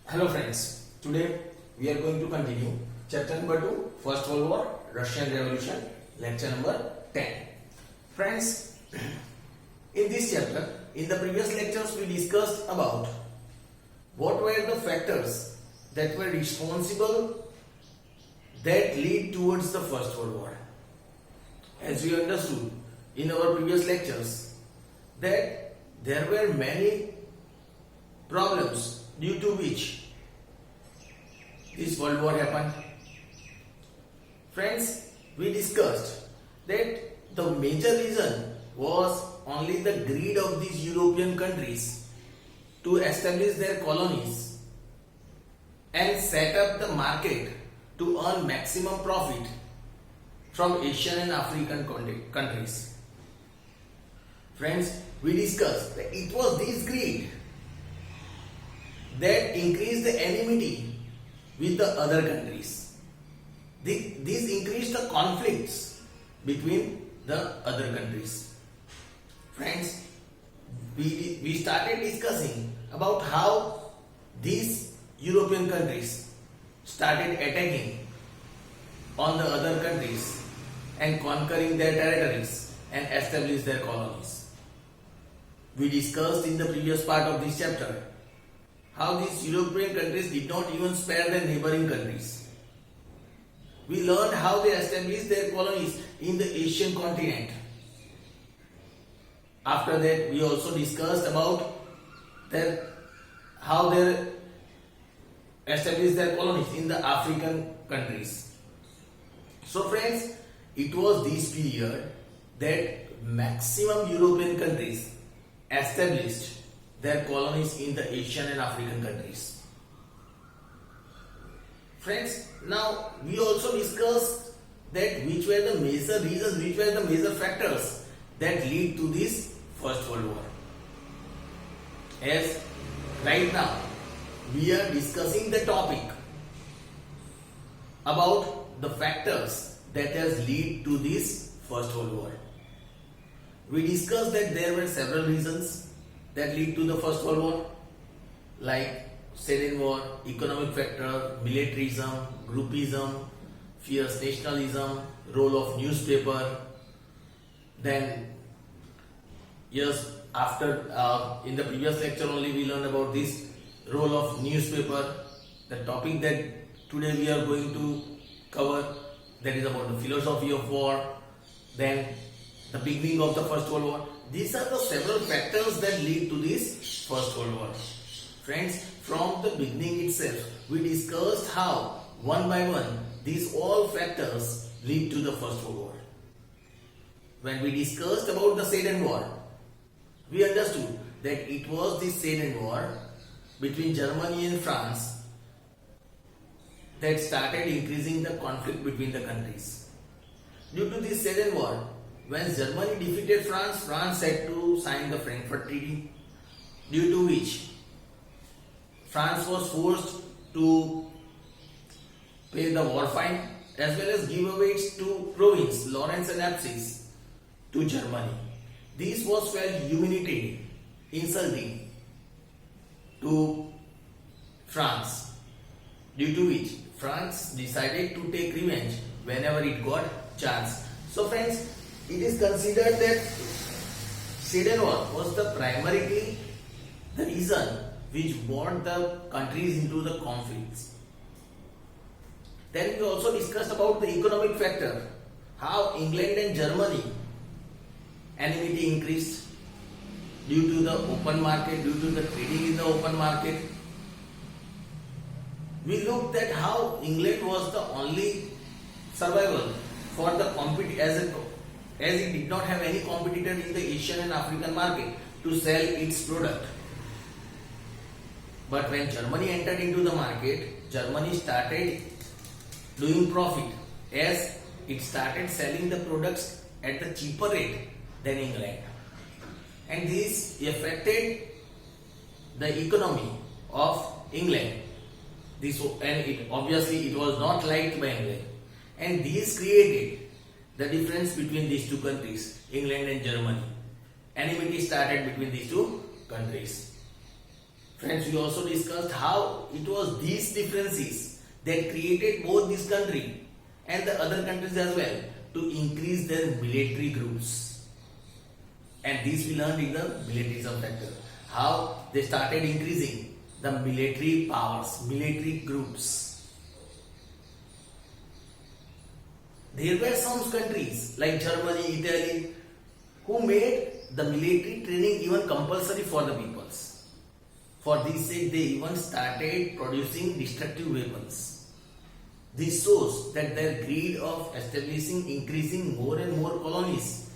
Hello friends, today we are going to continue chapter number 2, First World War, Russian Revolution, lecture number 10. Friends, in this chapter, in the previous lectures we discussed about what were the factors that were responsible that lead towards the First World War. As we understood in our previous lectures that there were many problems due to which this world war happened. Friends, we discussed that the major reason was only the greed of these European countries to establish their colonies and set up the market to earn maximum profit from Asian and African countries. Friends, we discussed that it was this greed that increased the enmity with the other countries. This increased the conflicts between the other countries. Friends, we started discussing about how these European countries started attacking on the other countries and conquering their territories and establish their colonies. We discussed in the previous part of this chapter how these European countries did not even spare their neighboring countries. We learned how they established their colonies in the Asian continent. After that, we also discussed about how they established their colonies in the African countries. So friends, it was this period that maximum European countries established their colonies in the Asian and African countries. Friends, now we also discussed that which were the major reasons, which were the major factors that lead to this First World War. As right now we are discussing the topic about the factors that has lead to this First World War. We discussed that there were several reasons that lead to the First World War, like Syrian War, economic factor, militarism, groupism, fierce nationalism, role of newspaper. Then, yes, after in the previous lecture only we learned about this role of newspaper. The topic that today we are going to cover, that is about the philosophy of war. Then the beginning of the First World War. These are the several factors that lead to this First World War. Friends, from the beginning itself, we discussed how one by one these all factors lead to the First World War. When we discussed about the Sedan War, we understood that it was the Sedan War between Germany and France that started increasing the conflict between the countries. Due to this Sedan War, when Germany defeated France, France had to sign the Frankfurt Treaty, due to which France was forced to pay the war fine as well as give away its two provinces, Lorraine and Alsace, to Germany. This was felt humiliating, insulting to France, due to which France decided to take revenge whenever it got chance. So friends, it is considered that Sedan War was the primarily the reason which brought the countries into the conflicts. Then we also discussed about the economic factor, how England and Germany enmity increased due to the open market, due to the trading in the open market. We looked at how England was the only survival for the as it did not have any competitor in the Asian and African market to sell its product. But when Germany entered into the market, Germany started doing profit as it started selling the products at the cheaper rate than England. And this affected the economy of England. Obviously it was not liked by England. And this created the difference between these two countries, England and Germany. Enmity started between these two countries. Friends, we also discussed how it was these differences that created both this country and the other countries as well to increase their military groups. And this we learned in the militarism factor. How they started increasing the military powers, military groups. There were some countries like Germany, Italy, who made the military training even compulsory for the peoples. For this sake, they even started producing destructive weapons. This shows that their greed of establishing, increasing more and more colonies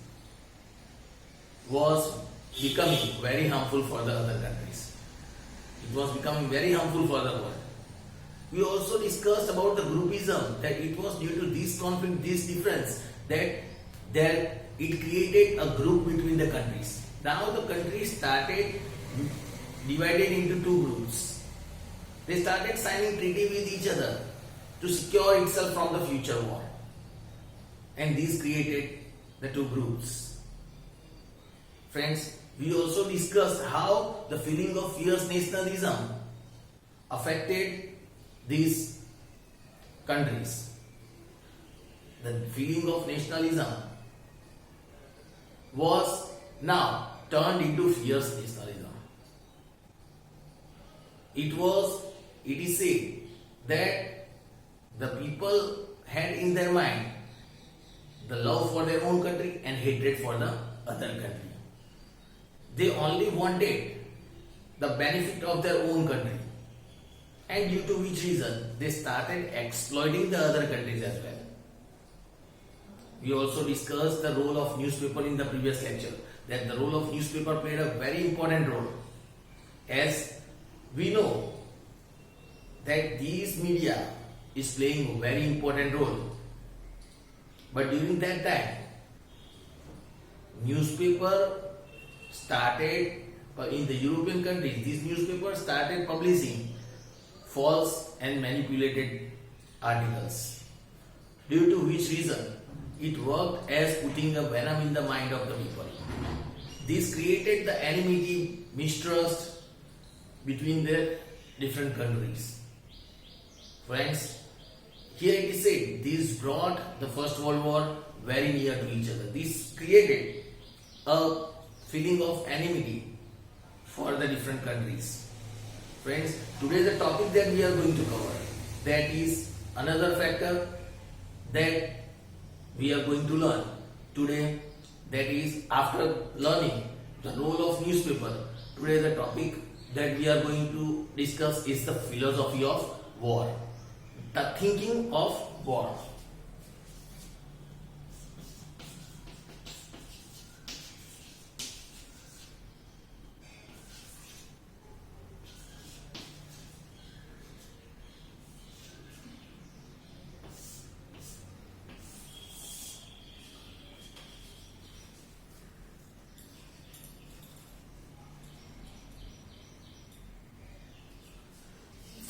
was becoming very harmful for the other countries. It was becoming very harmful for the world. We also discussed about the groupism, that it was due to this conflict, this difference, that it created a group between the countries. Now the countries started divided into two groups. They started signing treaty with each other to secure itself from the future war. And this created the two groups. Friends, we also discussed how the feeling of fierce nationalism affected these countries. The feeling of nationalism was now turned into fierce nationalism. It is said that the people had in their mind the love for their own country and hatred for the other country. They only wanted the benefit of their own country, and due to which reason they started exploiting the other countries as well. We also discussed the role of newspaper in the previous lecture, that the role of newspaper played a very important role, as we know that these media is playing a very important role. But during that time, newspaper started in the European countries, these newspapers started publishing false and manipulated articles, due to which reason it worked as putting a venom in the mind of the people. This created the enmity, mistrust between the different countries. Friends, here it is said this brought the First World War very near to each other. This created a feeling of enmity for the different countries. Friends, today the topic that we are going to cover, that is another factor that we are going to learn today, that is after learning the role of newspaper. Today the topic that we are going to discuss is the philosophy of war, the thinking of war.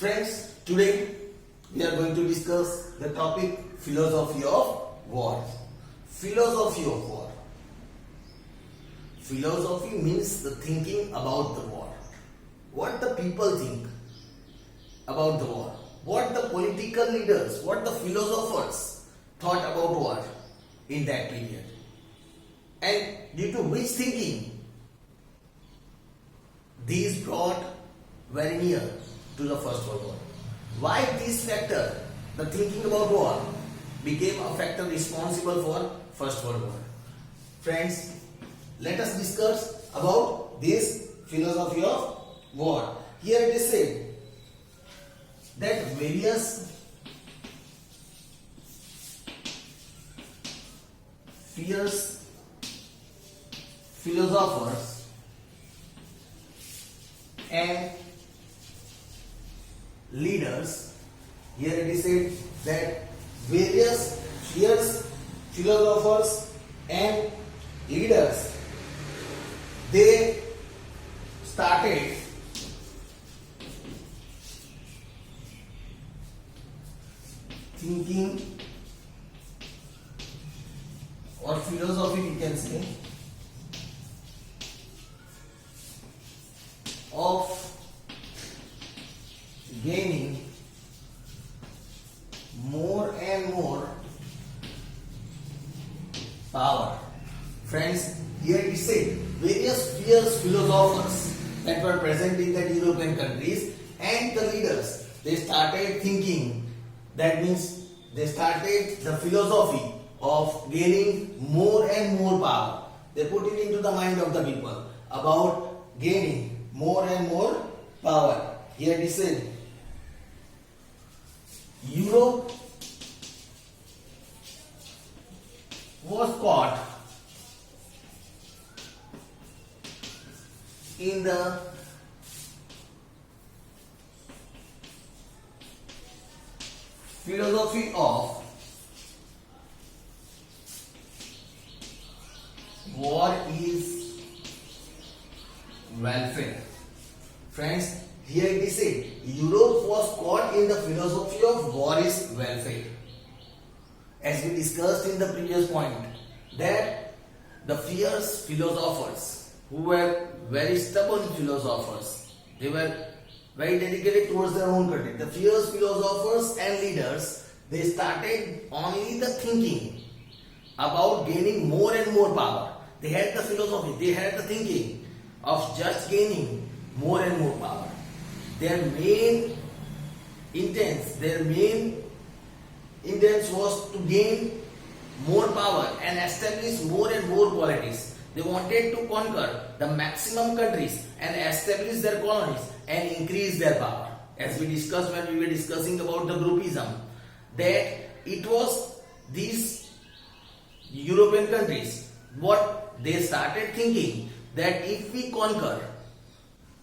Friends, today we are going to discuss the topic philosophy of war. Philosophy of war. Philosophy means the thinking about the war. What the people think about the war. What the political leaders, what the philosophers thought about war in that period. And due to which thinking these brought very near to the First World War. Why this factor, the thinking about war, became a factor responsible for First World War? Friends, let us discuss about this philosophy of war. Here it is said that various fierce philosophers and leaders, here it is said that various fierce philosophers and leaders, they started thinking, or philosophy we can say, of fierce philosophers that were present in the European countries and the leaders, they started thinking, that means they started the philosophy of gaining more and more power. They put it into the mind of the people about gaining more and more power. Here it is said, Europe was caught in the philosophy of war is welfare. Friends, here it is said, Europe was caught in the philosophy of war is welfare. As we discussed in the previous point, that the fierce philosophers who were very stubborn philosophers, they were very dedicated towards their own country. The fierce philosophers and leaders, they started only the thinking about gaining more and more power. They had the philosophy, they had the thinking of just gaining more and more power. Their main intents was to gain more power and establish more and more polities. They wanted to conquer the maximum countries and establish their colonies and increase their power. As we discussed when we were discussing about the groupism, that it was these European countries, what they started thinking, that if we conquer,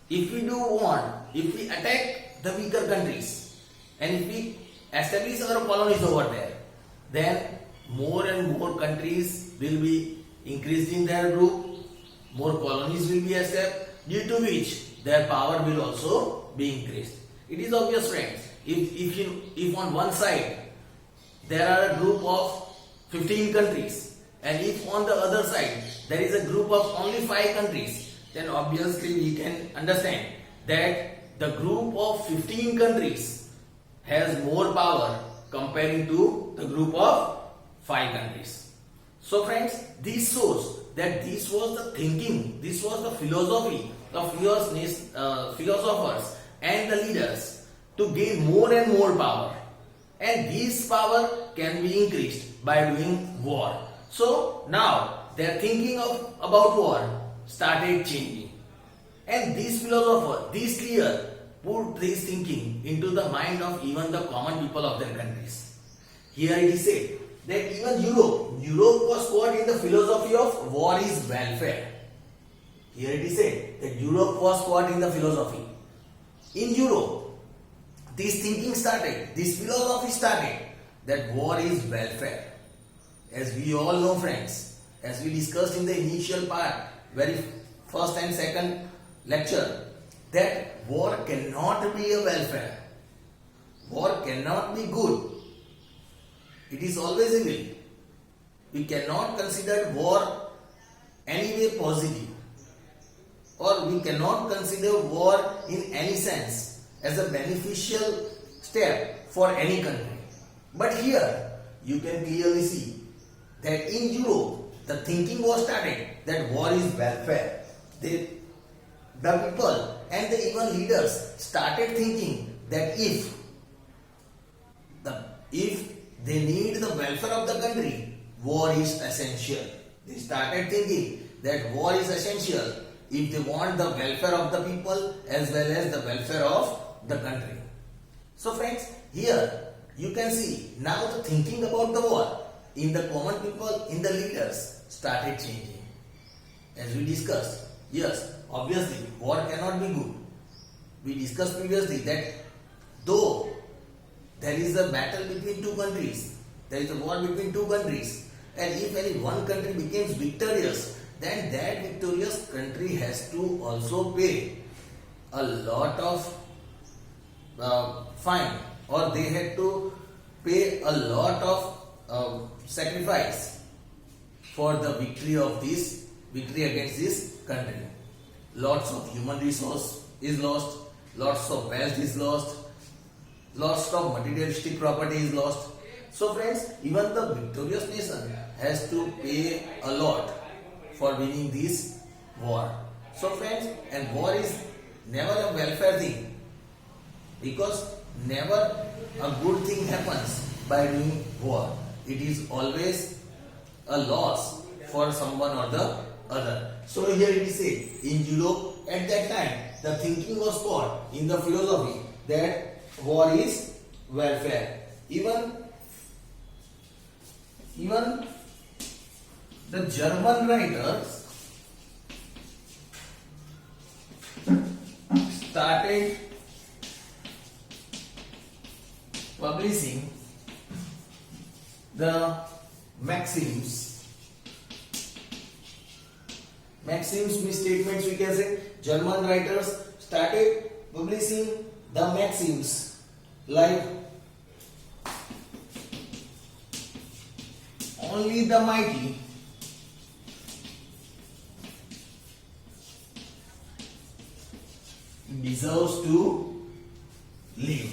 if we do want, if we attack the weaker countries and if we establish our colonies over there, then more and more countries will be increased in their group, more colonies will be established, due to which their power will also be increased. It is obvious, friends, if on one side there are a group of 15 countries and if on the other side there is a group of only 5 countries, then obviously we can understand that the group of 15 countries has more power comparing to the group of 5 countries. So friends, this shows that this was the thinking, this was the philosophy of philosophers and the leaders to gain more and more power. And this power can be increased by doing war. So now their thinking about war started changing. And these philosophers, these leaders, put this thinking into the mind of even the common people of their countries. Here it is said that even Europe was caught in the philosophy of war is welfare. Here it is said that Europe was caught in the philosophy. In Europe, this thinking started, this philosophy started, that war is welfare. As we all know, friends, as we discussed in the initial part, very first and second lecture, that war cannot be a welfare. War cannot be good. It is always evil. We cannot consider war any way positive, or we cannot consider war in any sense as a beneficial step for any country. But here you can clearly see that in Europe the thinking was started that war is welfare. The people and the even leaders started thinking that if they need the welfare of the country, war is essential. They started thinking that war is essential if they want the welfare of the people as well as the welfare of the country. So friends, here you can see now the thinking about the war in the common people, in the leaders started changing. As we discussed, yes, obviously war cannot be good. We discussed previously that though there is a battle between two countries, there is a war between two countries, and if any one country becomes victorious, then that victorious country has to also pay a lot of fine, or they had to pay a lot of sacrifice for the victory against this country. Lots of human resource is lost, lots of wealth is lost, lots of materialistic property is lost. So friends, even the victorious nation has to pay a lot for winning this war. So friends, and war is never a welfare thing, because never a good thing happens by doing war. It is always a loss for someone or the other. So here it is said, in Europe at that time the thinking was taught in the philosophy that war is welfare. Even the German writers started publishing the maxims means statements, we can say. German writers started publishing the maxims like only the mighty deserves to live.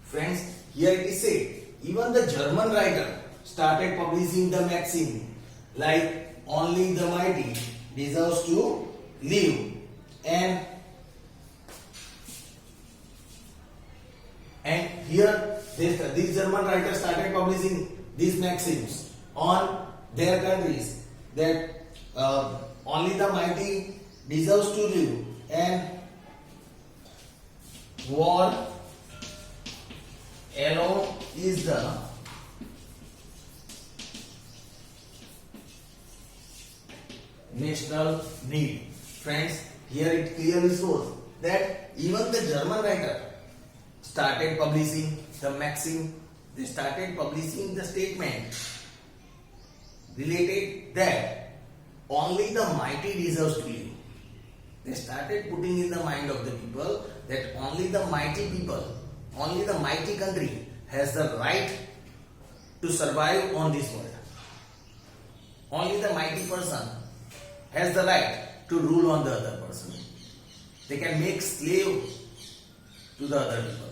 Friends, here it is said, even the German writer started publishing the maxim like only the mighty deserves to live, and here these German writers started publishing these maxims on their countries that only the mighty deserves to live, and war alone is the national need. Friends, here it clearly shows that even the German writer started publishing the maxim, they started publishing the statement related that only the mighty deserves to live. They started putting in the mind of the people that only the mighty people, only the mighty country has the right to survive on this world. Only the mighty person has the right to rule on the other person. They can make slave to the other people.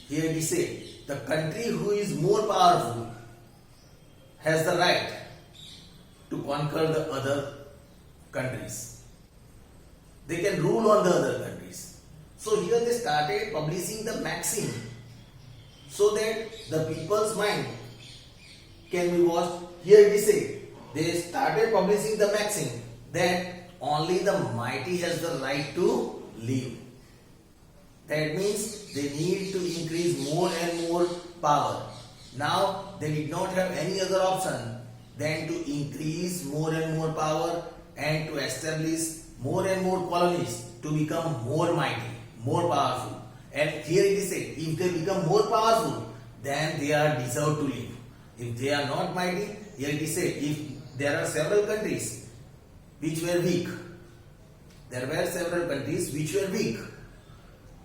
Here we say, the country who is more powerful has the right to conquer the other countries. They can rule on the other countries. So here they started publishing the maxim so that the people's mind can be washed. Here we say, they started publishing the maxim that only the mighty has the right to live. That means they need to increase more and more power. Now they did not have any other option than to increase more and more power and to establish more and more colonies to become more mighty, more powerful. And here it is said, if they become more powerful, then they are deserved to live. If they are not mighty, here it is said, if there are several countries which were weak, there were several countries which were weak.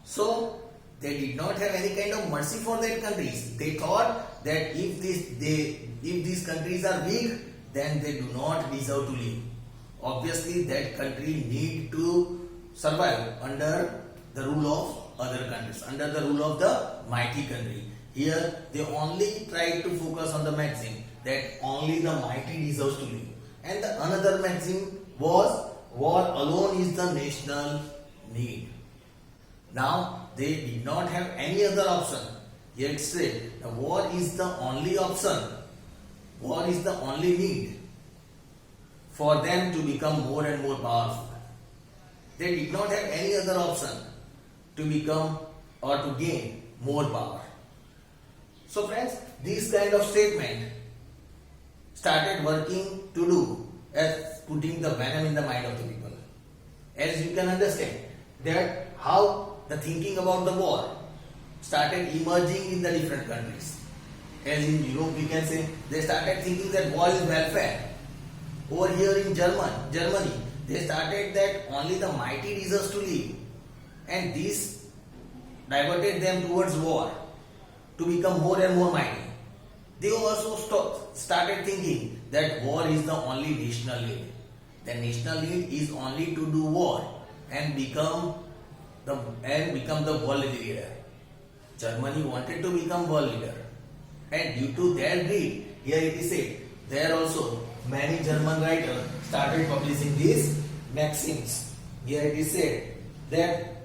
So they did not have any kind of mercy for their countries. They thought that if these countries are weak, then they do not deserve to live. Obviously, that country need to survive under the rule of other countries, under the rule of the mighty country. Here, they only tried to focus on the maxim that only the mighty deserves to live. And the another maxim was, war alone is the national need. Now, they did not have any other option. Yet said, the war is the only option. War is the only need for them to become more and more powerful. They did not have any other option to become or to gain more power. So friends, this kind of statement started working to do as putting the venom in the mind of the people. As you can understand that how the thinking about the war started emerging in the different countries. As in Europe, we can say they started thinking that war is welfare. Over here in Germany, they started that only the mighty deserves to live, and this diverted them towards war to become more and more mighty. They also started thinking that war is the only national need. The national need is only to do war and become the world leader. Germany wanted to become world leader, and due to their greed, here it is said, there also many German writers started publishing these maxims. Here it is said that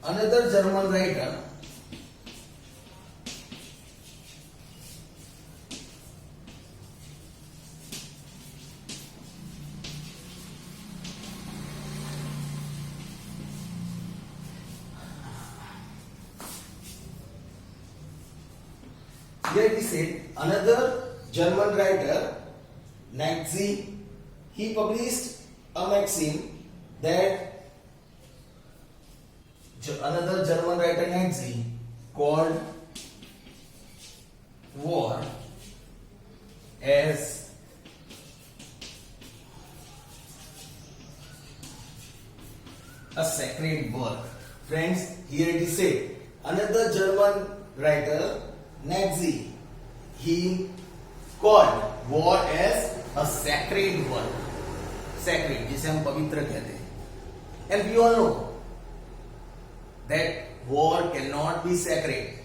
another German writer here it is said another German writer Nietzsche, he published a maxim that another German writer Nietzsche called war as a sacred work. Friends, here it is said another German writer Nietzsche, he called war as a sacred work. Sacred, जिसे हम पवित्र कहते हैं. And we all know that war cannot be sacred.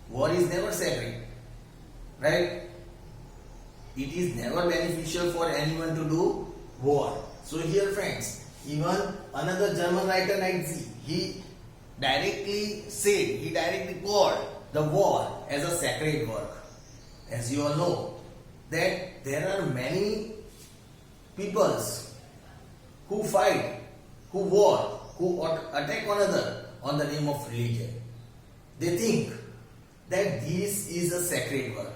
War is never sacred, right? It is never beneficial for anyone to do war. So here, friends, even another German writer Nietzsche, he directly called the war as a sacred work. As you all know, that there are many peoples who fight, who war, who attack one another on the name of religion. They think that this is a sacred work.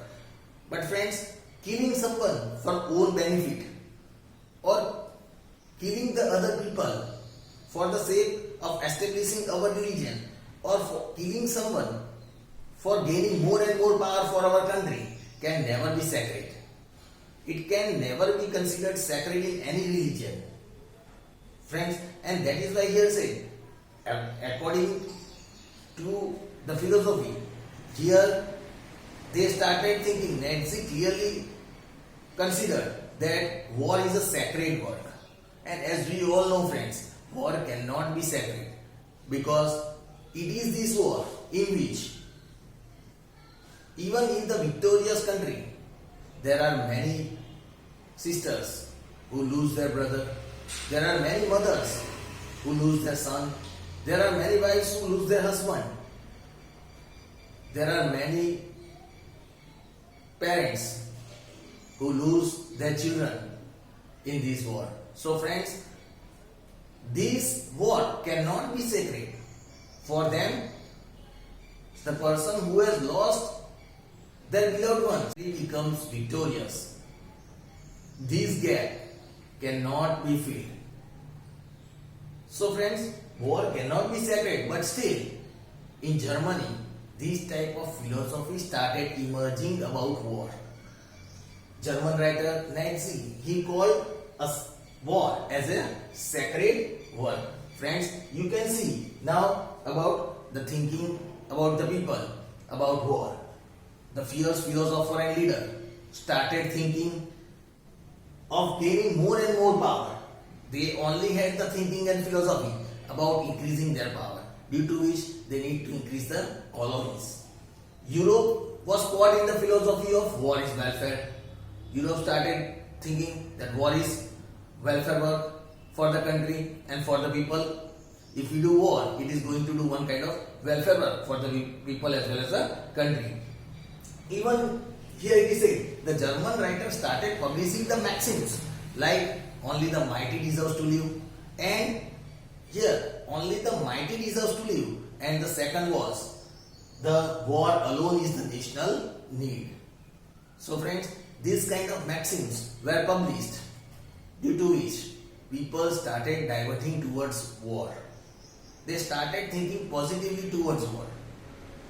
But friends, killing someone for own benefit or killing the other people for the sake of establishing our religion or for killing someone for gaining more and more power for our country can never be sacred. It can never be considered sacred in any religion. Friends, and that is why here said, according to the philosophy, here they started thinking, Nietzsche clearly considered that war is a sacred work. And as we all know, friends, war cannot be sacred because it is this war in which even in the victorious country there are many sisters who lose their brother, there are many mothers who lose their son, there are many wives who lose their husband, there are many parents who lose their children in this war. So friends, this war cannot be sacred. For them, the person who has lost their beloved ones, he becomes victorious. This gap cannot be filled. So friends, war cannot be sacred, but still, in Germany, this type of philosophy started emerging about war. German writer Nietzsche, he called war as a sacred work. Friends, you can see now about the thinking about the people about war. The fierce philosopher and leader started thinking of gaining more and more power. They only had the thinking and philosophy about increasing their power, due to which they need to increase the colonies. Europe was caught in the philosophy of war is welfare. Europe started thinking that war is welfare work for the country and for the people. If we do war, it is going to do one kind of welfare work for the people as well as the country. Even here it is said, the German writer started publishing the maxims like only the mighty deserves to live, and here only the mighty deserves to live, and the second was the war alone is the national need. So friends, these kind of maxims were published, due to which people started diverting towards war. They started thinking positively towards war.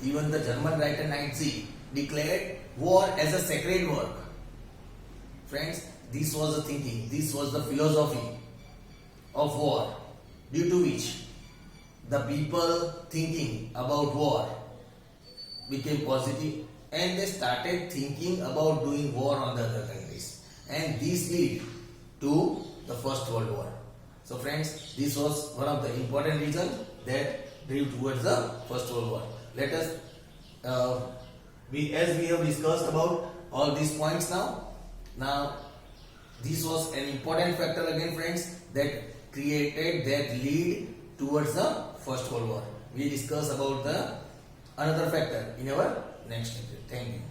Even the German writer Nietzsche declared war as a sacred work. Friends, this was the thinking, this was the philosophy of war, due to which the people thinking about war became positive and they started thinking about doing war on the other countries. And this led to the First World War. So friends, this was one of the important reasons that drew towards the First World War. Let us, as we have discussed about all these points now, Now, this was an important factor again, friends, that lead towards the First World War. We discuss about the another factor in our next lecture. Thank you.